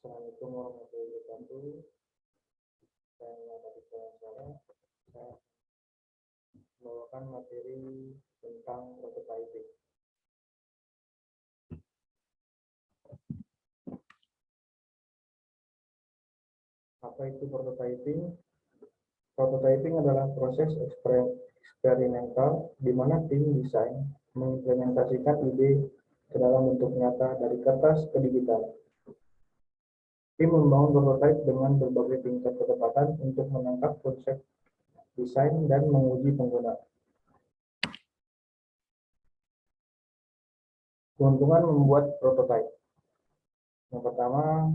Assalamualaikum warahmatullahi wabarakatuh. Saya Muhammad Iqbal. Saya membawakan materi tentang prototyping. Apa itu prototyping? Prototyping adalah proses eksperimental di mana tim desain mengimplementasikan ide ke dalam bentuk nyata dari kertas ke digital. Tim membangun prototipe dengan berbagai tingkat ketepatan untuk menangkap konsep desain dan menguji pengguna. Keuntungan membuat prototipe. Yang pertama,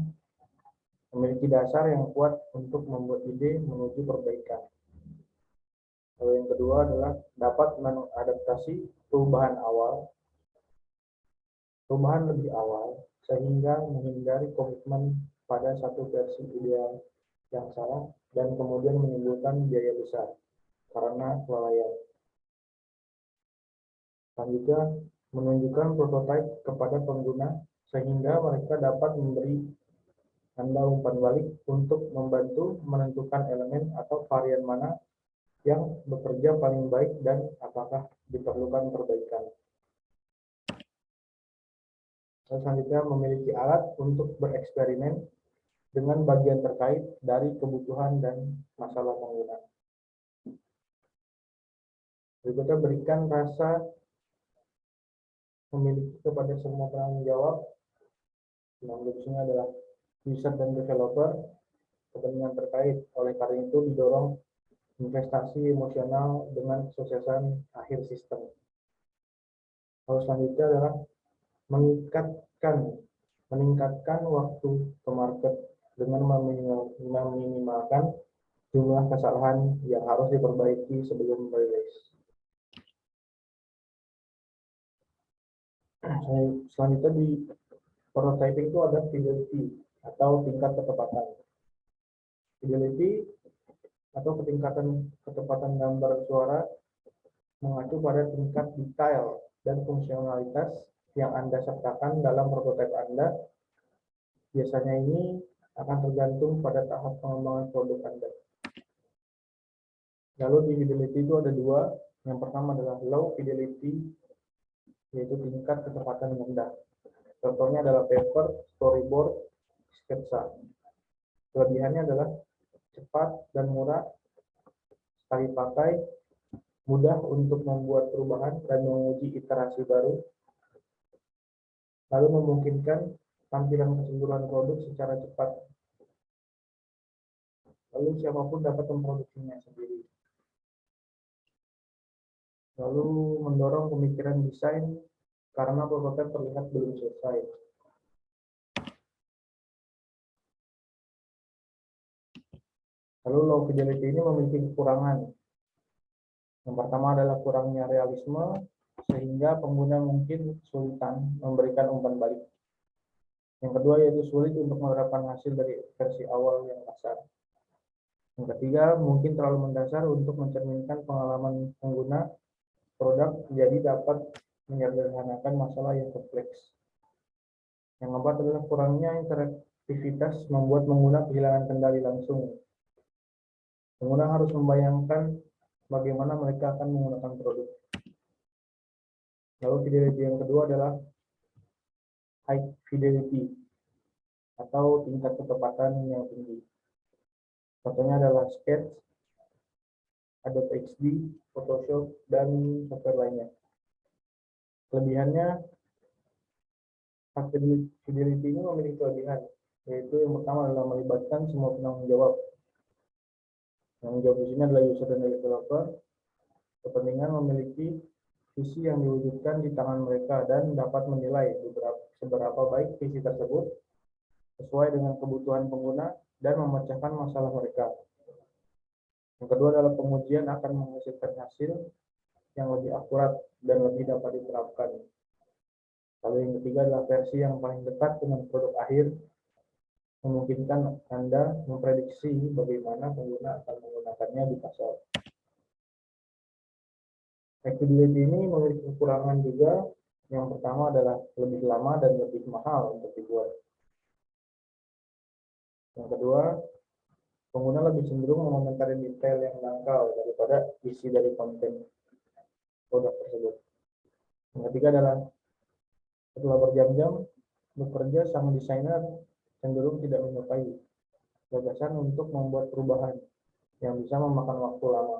memiliki dasar yang kuat untuk membuat ide menuju perbaikan. Lalu yang kedua adalah dapat mengadaptasi perubahan lebih awal, sehingga menghindari komitmen pada satu versi ideal yang salah dan kemudian menimbulkan biaya besar karena kelalaian. Selanjutnya, menunjukkan prototipe kepada pengguna sehingga mereka dapat memberi Anda umpan balik untuk membantu menentukan elemen atau varian mana yang bekerja paling baik dan apakah diperlukan perbaikan. Selanjutnya, memiliki alat untuk bereksperimen dengan bagian terkait dari kebutuhan dan masalah pengguna. Berikutnya, berikan rasa memiliki kepada semua penanggung jawab. Maksudnya adalah user dan developer, kepentingan terkait. Oleh karena itu didorong investasi emosional dengan kesuksesan akhir sistem. Lalu selanjutnya adalah meningkatkan waktu ke market dengan meminimalkan jumlah kesalahan yang harus diperbaiki sebelum rilis. Selanjutnya di prototyping itu ada fidelity atau tingkat ketepatan. Fidelity atau ketingkatan ketepatan gambar suara mengacu pada tingkat detail dan fungsionalitas yang Anda sertakan dalam prototipe Anda. Biasanya ini akan tergantung pada tahap pengembangan produk Anda. Lalu di fidelity itu ada dua. Yang pertama adalah low fidelity, yaitu tingkat ketepatan rendah. Contohnya adalah paper, storyboard, sketsa. Kelebihannya adalah cepat dan murah, sekali pakai, mudah untuk membuat perubahan dan menguji iterasi baru, lalu memungkinkan tampilan keseluruhan produk secara cepat. Lalu siapapun dapat memproduksinya sendiri. Lalu mendorong pemikiran desain karena prototipe terlihat belum selesai. Lalu low fidelity ini memiliki kekurangan. Yang pertama adalah kurangnya realisme, sehingga pengguna mungkin kesulitan memberikan umpan balik. Yang kedua yaitu sulit untuk menerapkan hasil dari versi awal yang kasar. Yang ketiga, mungkin terlalu mendasar untuk mencerminkan pengalaman pengguna produk, jadi dapat menyederhanakan masalah yang kompleks. Yang keempat adalah kurangnya interaktivitas membuat pengguna kehilangan kendali langsung. Pengguna harus membayangkan bagaimana mereka akan menggunakan produk. Lalu fidelity yang kedua adalah high fidelity atau tingkat ketepatan yang tinggi. Contohnya adalah Sketch, Adobe XD, Photoshop, dan software lainnya. Kelebihannya, high fidelity ini memiliki kelebihan, yaitu yang pertama adalah melibatkan semua penanggung jawab. Penanggung jawab di sini adalah user dan developer. Kepentingan memiliki visi yang diwujudkan di tangan mereka dan dapat menilai seberapa baik visi tersebut sesuai dengan kebutuhan pengguna dan memecahkan masalah mereka. Yang kedua adalah pengujian akan menghasilkan hasil yang lebih akurat dan lebih dapat diterapkan. Lalu yang ketiga adalah versi yang paling dekat dengan produk akhir, memungkinkan Anda memprediksi bagaimana pengguna akan menggunakannya di pasar. Flexibility ini memiliki kekurangan juga. Yang pertama adalah lebih lama dan lebih mahal untuk dibuat. Yang kedua, pengguna lebih cenderung mengomentari detail yang dangkal daripada isi dari konten produk tersebut. Yang ketiga adalah setelah berjam-jam bekerja, sang desainer cenderung tidak menyukai gagasan untuk membuat perubahan yang bisa memakan waktu lama.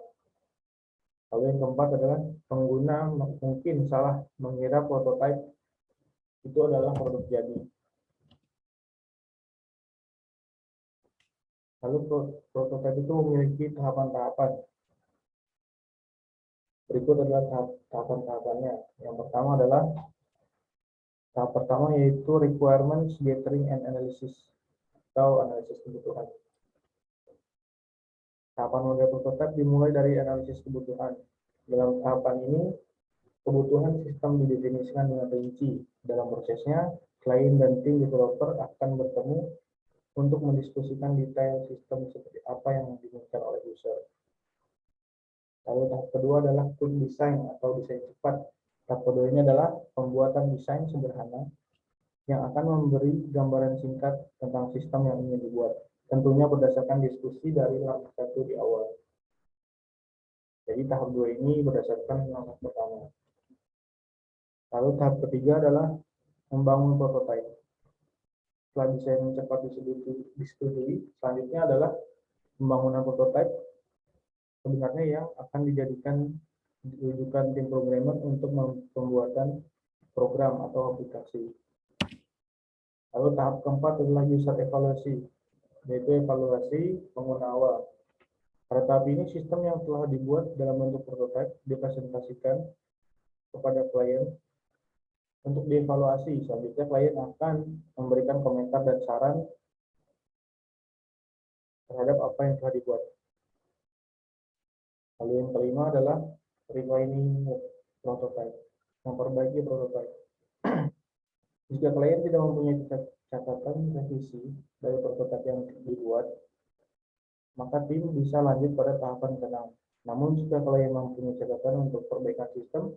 Lalu yang keempat adalah pengguna mungkin salah mengira prototipe itu adalah produk jadi. Lalu prototipe itu memiliki tahapan-tahapan. Berikut adalah tahapan-tahapannya. Yang pertama adalah tahap pertama yaitu requirements gathering and analysis atau analisis kebutuhan. Tahapan model prototipe dimulai dari analisis kebutuhan. Dalam tahapan ini, kebutuhan sistem didefinisikan dengan rinci. Dalam prosesnya, klien dan tim developer akan bertemu untuk mendiskusikan detail sistem seperti apa yang diinginkan oleh user. Lalu tahap kedua adalah quick design atau desain cepat. Tahap kedua ini adalah pembuatan desain sederhana yang akan memberi gambaran singkat tentang sistem yang ingin dibuat. Tentunya berdasarkan diskusi dari langkah satu di awal. Jadi tahap 2 ini berdasarkan langkah pertama. Lalu tahap ketiga adalah membangun prototipe. Setelah desain cepat disetujui, selanjutnya adalah pembangunan prototipe sebenarnya yang akan dijadikan rujukan tim programmer untuk pembuatan program atau aplikasi. Lalu tahap keempat adalah user evaluasi, yaitu evaluasi pengguna awal. Pada tahap ini, sistem yang telah dibuat dalam bentuk prototipe dipresentasikan kepada klien untuk dievaluasi. Selanjutnya, klien akan memberikan komentar dan saran terhadap apa yang telah dibuat. Lalu yang kelima adalah refining prototype, memperbaiki prototype. Jika klien tidak mempunyai catatan revisi dari prototipe yang dibuat, maka tim bisa lanjut pada tahapan ke-6. Namun jika klien mempunyai catatan untuk perbaikan sistem,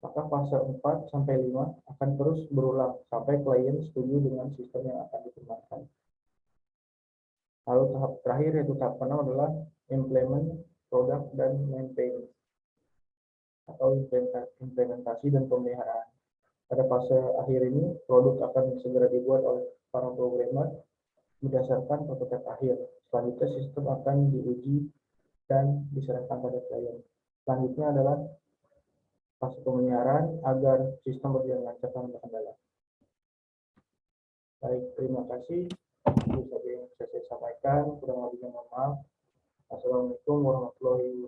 maka fase 4 sampai 5 akan terus berulang sampai klien setuju dengan sistem yang akan dikembangkan. Lalu tahap terakhir yaitu tahap ke-6 adalah implement, product, dan maintenance atau implementasi dan pemeliharaan. Pada fase akhir ini, produk akan segera dibuat oleh para programmer berdasarkan prototipe akhir. Selanjutnya, sistem akan diuji dan diserahkan pada klien. Selanjutnya adalah fase pemeliharaan agar sistem berjalan lancar tanpa kendala. Baik, terima kasih. Itu saja yang bisa saya sampaikan. Kurang lebihnya mohon maaf. Assalamualaikum warahmatullahi